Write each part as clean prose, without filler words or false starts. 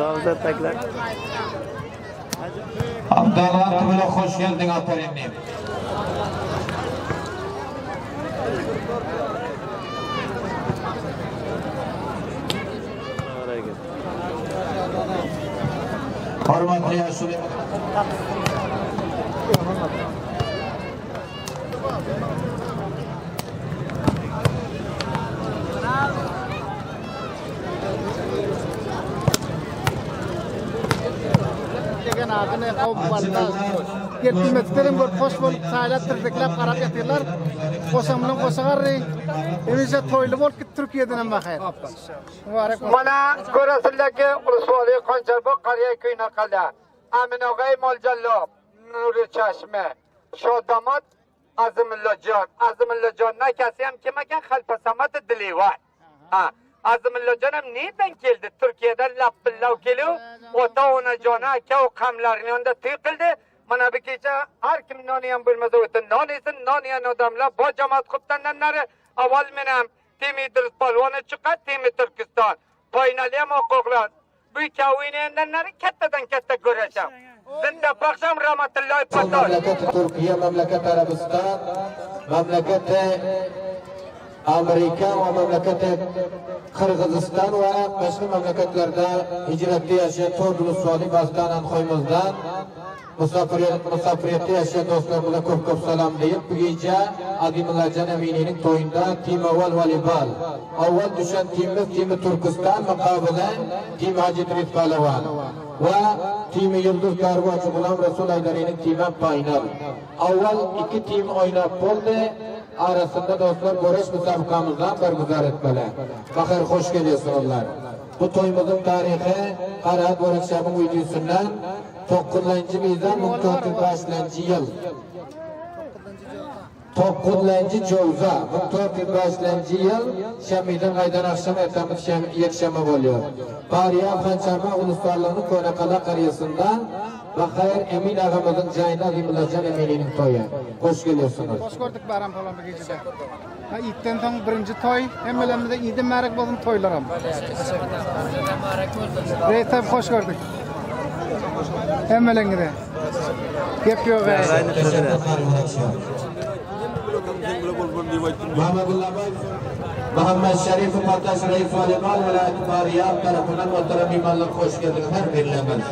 Sağ taklar. Abdallah Tümü'ne hoş geldin Alperen'im. Hormatli yaşlı. Yetkimetlerim bir hoş bolup saylat tirdiklep qarap yatırlar. Qoşamlan qoşagarry. Emise toylu bolup git Türkiýeden hem bakayır. Mübarek bolsun. Mana görasizlerki Ulusvali Qançarbo Qariya köyüne qala. Amin Ogay Moljallo, Nuri Çeşme, Shodamat Azimullojon. Azimullojon nakasi ham kim ekan? Xalpa Samat Dilivar. Ha, Azimullojon ham nereden keldi? Türkiye'den lappillav keliyor. Ota ona jona aka o qamlarning yonida to'y qildi. Mana bu kecha har kim noni ham bo'lmasa o'tin non yesin, non yegan odamlar bo jamoat qoptandanlari avval men ham Temidris polvoni chiqadi, Temi Turkiston. Poynali ham oqoqlar. Bu ikki o'ynagandanlari kattadan katta ko'rasham. Zinda baxsham rahmatullohi pato. Mamlakati Turkiya, mamlakati Arabiston, mamlakati Amerika va mamlakati Qirg'iziston va boshqa mamlakatlarda hijratda yashagan to'rt ulusvali Bazdan Anxoymizdan musafiriyatda yashagan do'stlarimizga ko'p salom deyib, buguncha Adimullajon Aminining to'yida Tim Avval Volleybol. Avval düşen timimiz Timi Turkiston muqobili Tim Hajitrit Palavan va Timi Yulduz Karvochi G'ulom Rasul Aydarining timi final. Avval ikki tim o'ynab bo'ldi. Arasında dostlar Boreş müsabıkamızdan berguzar etmeli. Bakır hoş geliyorsunlar. Bu toyumuzun tarihi Karahat Boreş Şab'ın videosundan 9. bizden 1405 yıl. 9. Cevza 1405 yıl Şamil'in aydan akşam ertemiz yekşeme oluyor. Bariya Qançarbo uluslarlığının Konakala kariyasından Bakır Emin ağamızın cayında Adimullajon Aminining to'yi. Hoş geliyorsunuz. Hoş gördük Baran falan bir gecede. Ha itten soň birinci toy, hemmelemizde iyide märak boldum toylaram. Reytap hoş gördük. Hemmelengide. Gep yok ya. Muhammed Şerif Partaş Reis Volleybol Vilayeti Bariyab tarafından muhterem imanlar hoş geldiniz her birlemez.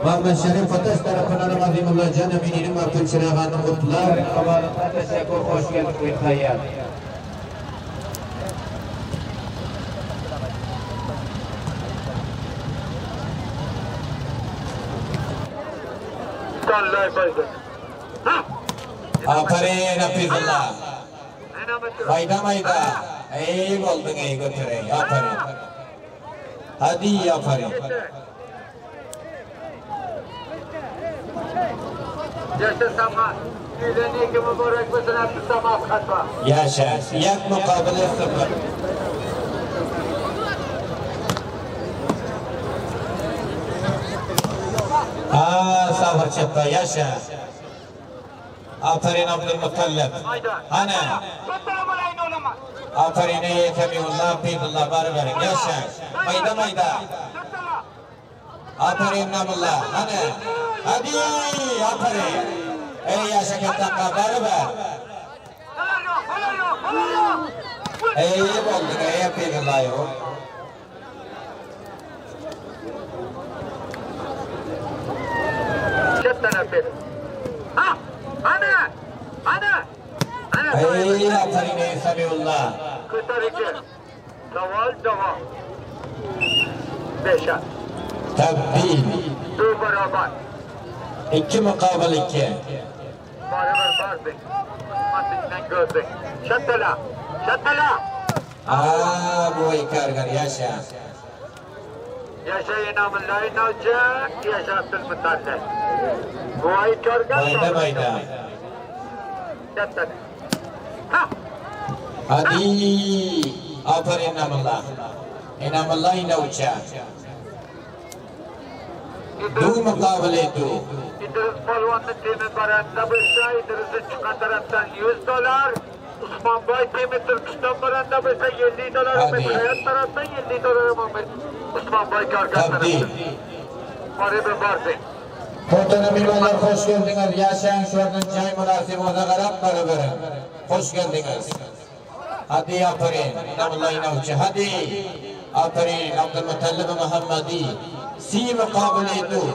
Muhammed Şerif Partaş tarafından Adimullajon Aminining Abdul Chirag'ani mutlar. Avvaldan teşekkür, hoş geldiniz bu hayat. Aferin Hafizullah. Mayda mayda. Ey oldun ey götürey. Aferin. Hadi aferin. Yaşa Samat. Yüzeni iki mübarek misin hepsi Samat katma. Yaşa. Yak mukabele sıfır. Sabır çıktı. Yaşa. Aferin Abdülmutallab. Hani? Aferin ey Kemiullah, Abdullah bari verin. Yaşa. Mayda mayda. Aferin Namullah. Hani? Hadi aferin. Ey yaşa kettanqa bari ver. Ey oldun ey Abdullah yok. Kettan aferin. Ha! Ana! Ana! Ey aferin ey Samiullah. Kıtar iki. Daval devam. Beşer. Tabii. Du beraber. İki mukabil iki. Beraber bardık. Matından gördük. Şatala. Şatala. Bu ikargar yaşa. Yaşa inamullahi navca. Yaşa Abdülmutallab. Bu ay karga. Mayda mayda. Şatala. Ha! Hadi. Aferin Namullah. İnamullah inavca. Du mukabele du. İdris Polvon'un temi baranda bulsa İdris'i çıkan taraftan $100. Osmanbay temi Türkistan baranda mesela 50 dolar Hadi. hayat taraftan 50 dolar Muhammed Osmanbay kargasını. Tabdi. Oraya bir vardı. Muhterem mimarlar hoş geldiniz. Yaşayan şu anda çay münasebine karab beraber. Hoş geldiniz. Hadi aferin. Namullah inavçı. Hadi. Aferin. Abdülmutallib Muhammadi. Si mukabeletu.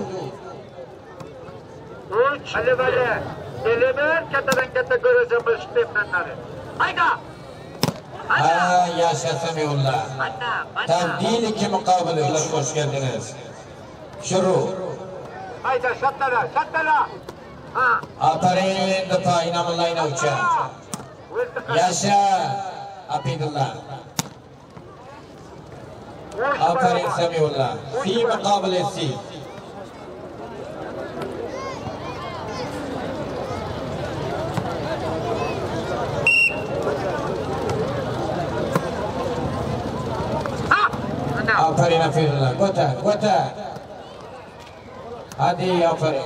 Uç. Ali böyle. Deliber katadan kata göreceğim bu sistemleri. Hayda. Ha yaşa Semiullah. Anna. Tabdil iki mukabeleler hoş geldiniz. Şuru. Hayda şattala. Ha. Aferin. Defa inamullah inavçı. Yaşa. Abidullah. Aferin Semiullah. Fi mukabelesi. Aferin Abidullah. Kota. Hadi aferin.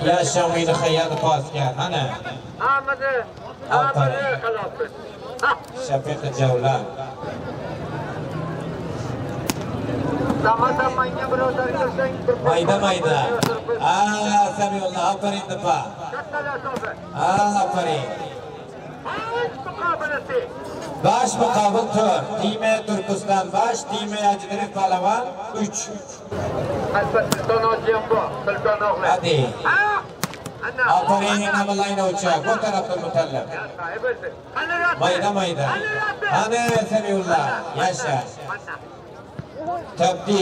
Yaşa mıydı hayatı pas gel. Hani? Ahmet'e kalafet. Şefik Cevlan. Zaman-zamannya berodar kersen. Mayda. Semiullah. Aferin defa. Şattala sohbet. Aferin. Hiç mukabelesi. Baş mukabil tur. Time Türkistan baş, time Acıdırık Palavan 3. Alpat Sultan Hocam bu. Sultan oğlu. Hadi. Ha? Anna. Aferin namalayına uçak. Bu taraftan mutallab. Ya sahibi. Mayda. Hani Semiullah. Yaşa. Tabdi.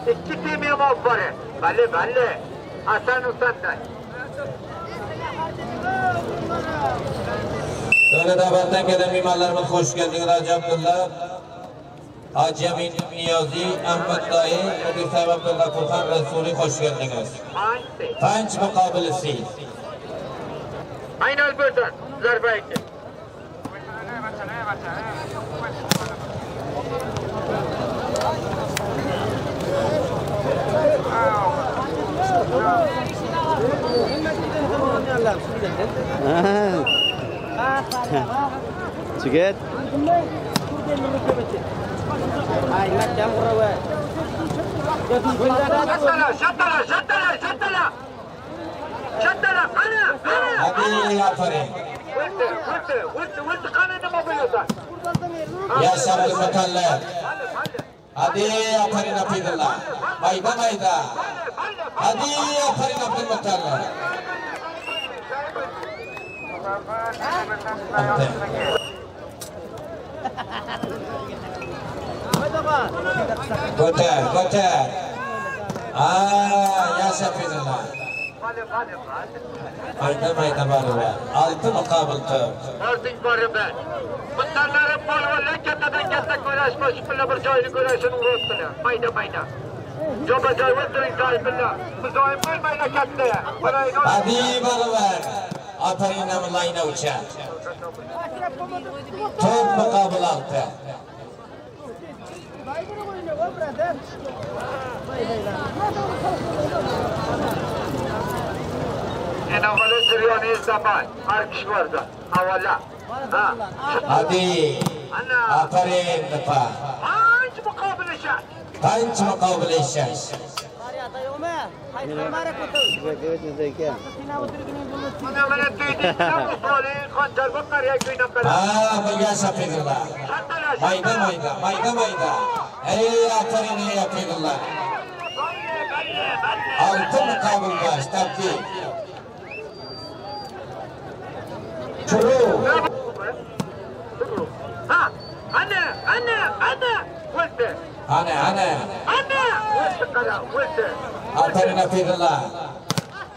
İki tim yapıp var. Balle. Hasan Usan'dan. Böyle davattan gelen mimarlarımız hoş geldiniz Hacı Abdullah. Hacı Emin Niyazi, Ahmet Dayı, Müdür Sahibi Abdullah Furkan Resulü hoş geldiniz. Hangisi? Panç mukabilesi. Aynı Albert'tan. Zarba ekti. Siget. Şattala. Hadi aferin. Vırtı kanını mı biliyorsun? Yaşa Abdülmutallab. Hadi aferin Abdullah. Mayda. Hadi aferin Abdülmutallab. Götür. Yaşa Abdullah. Mayda var. Altı mukabil tur. Artık varım ben. Bunlarların polvolla katadan kata koylaşma şüphele bir joyunu koylaşını uğraştılar. Mayda. Joba joy vurdurin sahibilla. Bu joyun mayda kattaya. Hadi var. Aferin namalayına uçak. Top mukabil altı. En havalı Süryani zaman. Arkış vardı. Havala. Ha. Hadi. Ana. Aferin defa. Hangi mukabele şart? Panç mukabil eşeş. Bana bana tüydü. Ne bu suali? Kancar bakar ya köyüne kadar. Bu yaşa Abdullah. Mayda. Ey aferin Abdullah. Altı mukabil baş. Tabdi. Çuru. Ha. Anne. Vurdu. Hani. Vurdu kadar. Vurdu. Aferin Abdullah.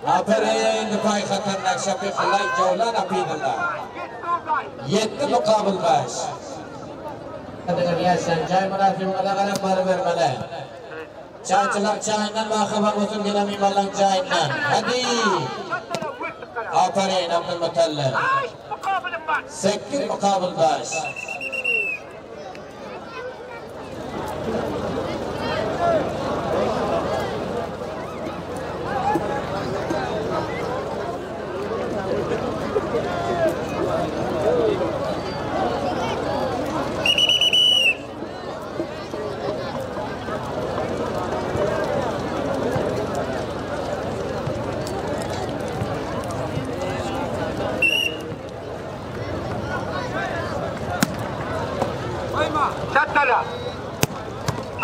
Aferin defay hatarnak Şefik Allah Cevlan Abdullah. Yetti mukabil baş. Dengan yaşayan çay münasibine kadar para vermeli. Çayçılar çayından haber olsun gelen mimarların çayından. Hadi. Aferin Abdülmutallab. Kaç mukabele var? 8 mukabil baş.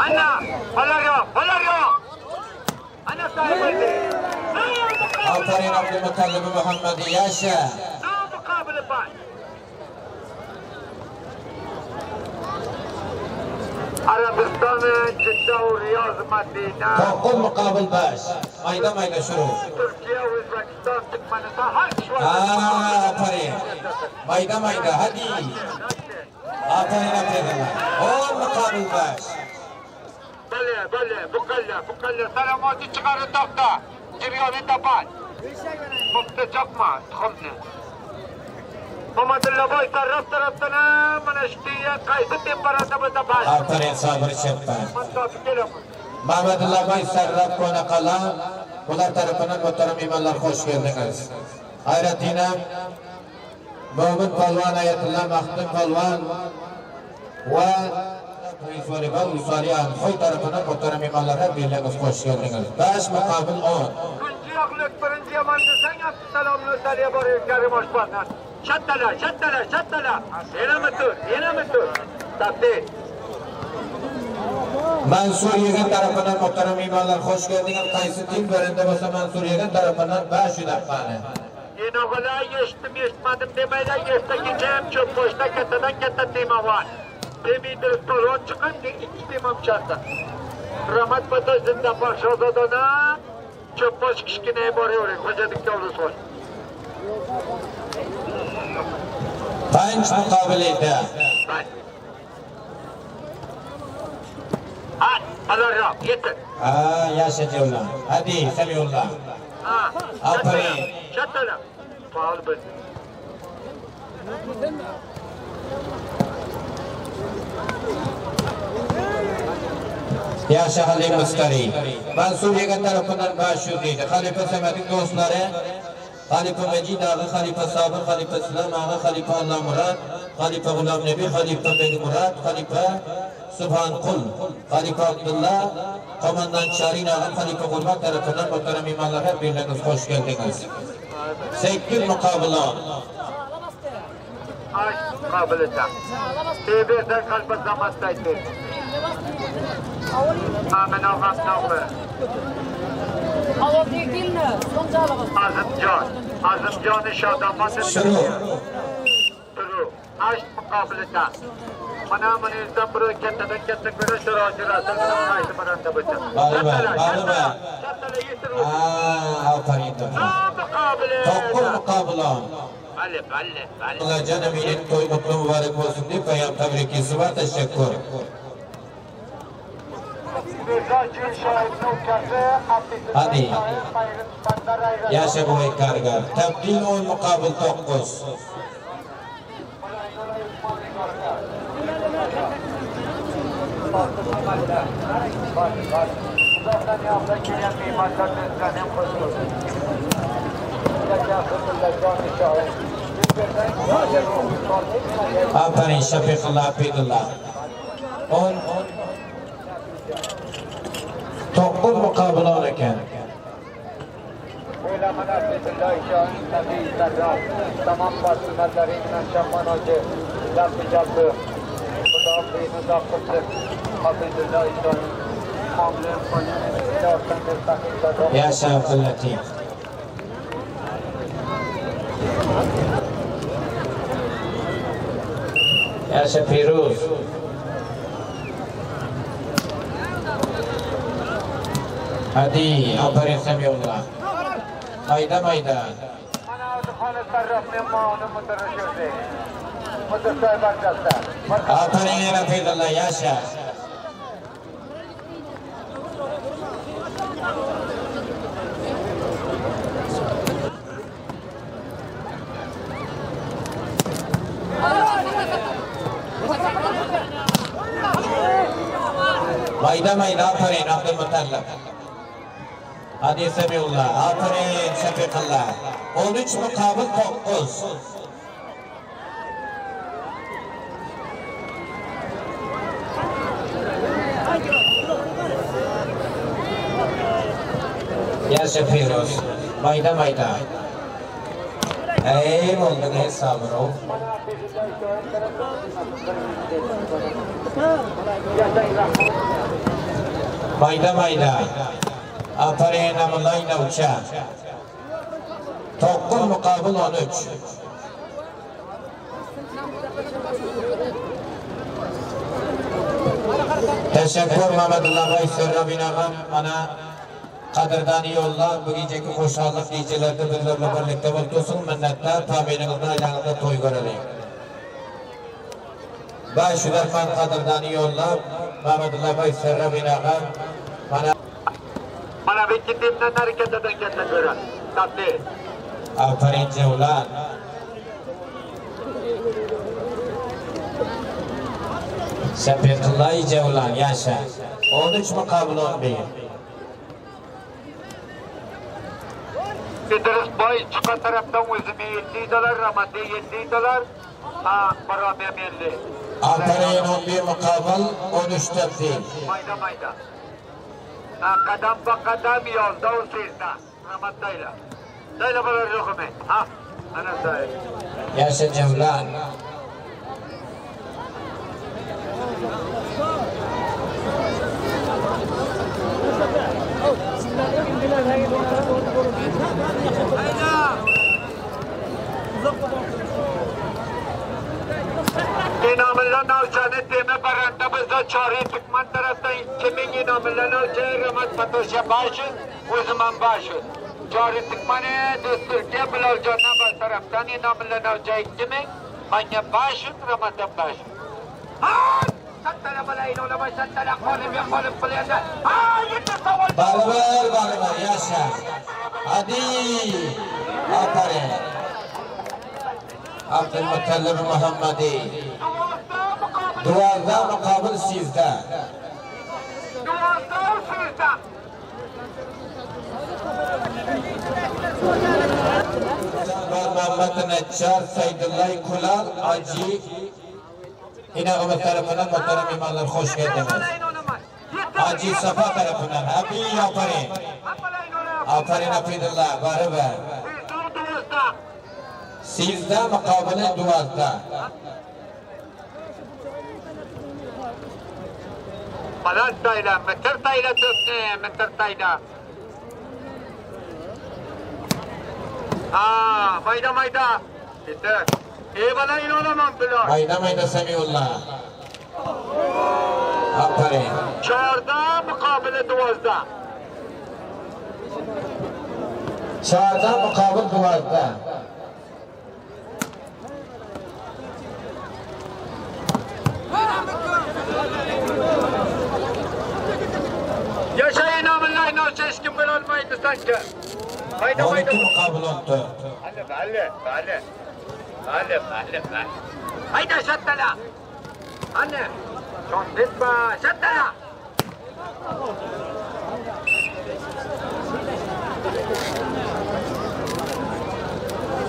Ana, Valerio. Ana sahibi. Aferin Abdülmutallib Muhammed yaşa. Mukabele baş. Arabistan'ın Cidde ve Riyaz Medine. To'qqiz muqobil 5. Mayda shuru. Türkiye ve Özbekistan tıkmanında her şey var. Aferin. Mayda hadi. Aferin Abdülmutallib. 10 muqobil 5. Bale, bukalla. Salamatı çıkarın dokta. Ciryanı tapan. Mutlu çakma, tıkımlı. Muhammed Boy taraftarına manıştiye kayısı temperada bu tapan. Aferin sabır çekme. Mantıklı kelam. Mehmetullah Bay Sarraf Konakala, ular tarafından muhterem imanlar hoş geldiniz. Hayretine, Muhammed Palvan, Ayetullah Mahmud Palvan ve Reis Volibal Usali Anfoy tarafından muhterem imanlar hep birliğiniz hoş geldiniz. 5 mukabil 10. Kunci yaklık birinci yamandı sen yaptı selamını saliye barıyor Kerim Hoşbazlar. Şattala. Yine mi tur? Tabii. Mansur Yegan tarafından muhterem imanlar hoş geldiniz. Kaysi tim bölümde olsa Mansur Yegan tarafından 500 dakikane. Yine ola geçmedim demeyle geçti gideceğim çok boşta kete tema var. Temi direktörün çıkın iki temam çarptı. Rahmet Batı'nda Paşazada'na çok boş kişkineye varıyor. Hocadık yavrusu var. 5 mukabilede. Allah rab, yeter. Yaşa Cevla. Hadi Semiyullah. Aferin. Şattala. Pahalı ben. Yaşa Halim Muskari. Mansur Yegan tarafından 500 idi. Halife Samet'in dostları Halife Mecid Ağa, Halife Sabır, Halife Sılam Ağa, Halife Allah Murat, Halife Gulam Nebi, Halife Beni Murat, Halife Subhan Kul, Halife Abdullah, Komandan Şahin Ağa, Halife Gurbat tarafından muhterem imanlar hep birliğiniz hoş geldiniz. 8 mukabıla. Aş mukabelete. Tebirden kalbet zamattaydı. Amin ağam nağlı. Azimcan-ı Şadamat'ın Duru. Aş mukabelete. Mana manizden buraya kette göre şuracılasın. Aydı baranda bıçak. Şattala yetir olsun. Aferin. Mukabele. 9 mukabıla. Balle. Allah canıminin toy mutlu mübarek olsun diye peyam tebrikisi var. Teşekkür. Hadi. Yaşa bu kargar. Tebdil 10 mukabil 9. Aferin Şefikullah Abidullah. 10 9 mukabil 10 iken. Tamam personellerinden Şaman Hoca, Lafı Cablı, Kudafri'nin Zakıtı, Hafizullah İşan, Hamlem Polis, Yaşa Abdüllatif. Yaşa Firuz. Hadi, aferin Semiyullah. Mayda. Ana Adıkhanı Sarraf Memmanı Müdürüşürdü. Müdürüşürdü Bakçası. Aferin Rafidullah, yaşa. Mayda aferin Abdülmutallib. Hadi Semiyullah, aferin Şefikullah. 13 mukabil 9. Yaşa Firuz. Mayda. Ey oldu ne Sabrov. Mayda. Aferin amılayla uça. 9 mukabil 13. Teşekkür Mehmetullah Bey Serrabin ağam. Bana qadrdani yo'llar bu geceki xo'shallik rejalarida bizlarla birlikda bo'lsin. Minnatlar, tabiiningizdan aylaningizda to'y ko'raylik. Başudarman qadrdani yo'llar Mehmetullah Bey Serrabin ağam. Mana bu ikki timdan harakatidan katta ko'radi. Tatli. Aferin Cevlan. Şafiyetullah Cevlan yaşa. 13 mukabil 11. İdris Boy çıkan taraftan özüme $50, Ramazan $50. Beraber 50. Aferin 11 mukabil 13 tebdil. Mayda. Kadam bakadam yolda o sizde. Ramadayla. Dayla bana rükume. Ana sahip. Yaşa Cevlan. İnamilla navcanı deme baranda bizde çare tıkman taraftan kimin inamilla navcanı Ramaz Fatoş'a başı, o zaman başı. Çare tıkmanı Türkiye Bilalcan'a bas taraftan inamilla navcanı kimin? Manya başı, Ramaz'dan başı. Sattara balayın olama sattara kolim ya kolim kuleyanda. Barbar yaşa. Hadi. Aferin. Abdülmuttalib Muhammadi. Duvarda mukabil sizde. Duvarda sizde. Muhammed Neccar Seydullah Kulal Acı. İnağımız tarafından muhterem imanlar hoş geldiniz. Hacı Safa tarafından. Abi aferin. Aferin Afidullah. Beraber. Sizde mukabele duvarda. Malat tayla, meter tayla tüpne, meter tayla. Mayda. Bitti. Bana inanamam Bilal. Mayda Semiullah. Aferin. Çağırda mukabele duvarda. Çağda mukabil duvarda. Yaşayın amınla inançı eşkin Bilal maydı sanki. Mayda. 12 mukabil 14. Hadi. Hayda şattala. Anne. Çok bitme. Şattala.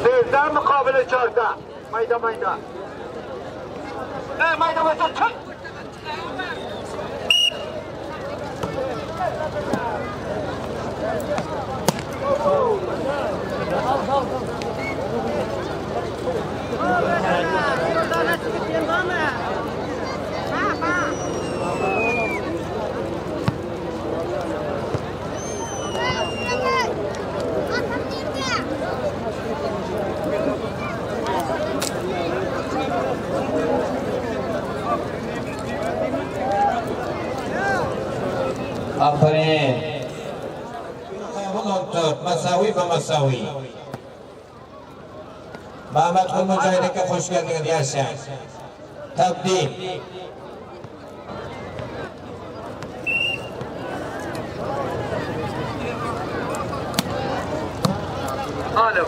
Sizden mukabele çağırda. Mayda. Mayda çık. Aferin. Mukabil 14. Masavi ve masavi. Mehmet Kul Mücahid'e hoş geldiniz yaşa. Tabdil. Alo.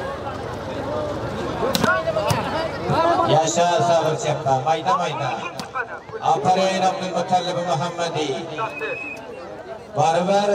Yaşa sabır çekta. Mayda. Aferin Abdülmuttalib Muhammedi. Beraber